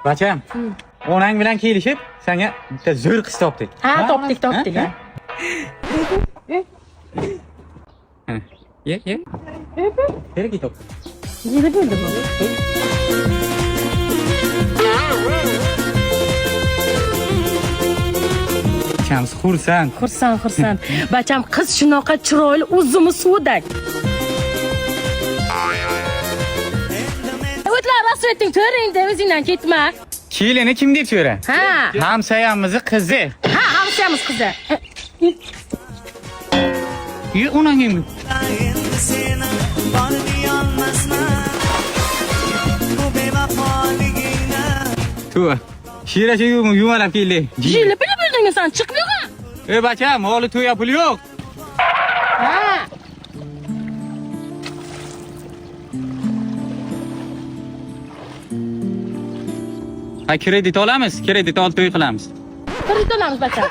Bacham, onang bilan kelishib, senga bitta zo'r qiz topdik. Ha, topdik. Ye. Nerga ketib? Yili bo'ldi bu. Chams xursand. Xursand. Bacham qiz shunaqa chiroyli, uzumi suvdak. O'tlar rasveting ko'ringda, o'zingdan ketma. Kelini kim deb so'ra? Ha. Hamsayamizni qizi. Ha, hamsayamiz qizi. Onang kim? Tu. Shiracha yumalab keldi. Jili bildingmi sen? Chiqmaygan. Ey bacham, holi to'ya pul yo'q. Ha. Ha, kredit olamiz. Kredit olib to'y qilamiz. Kredit olamiz bacham.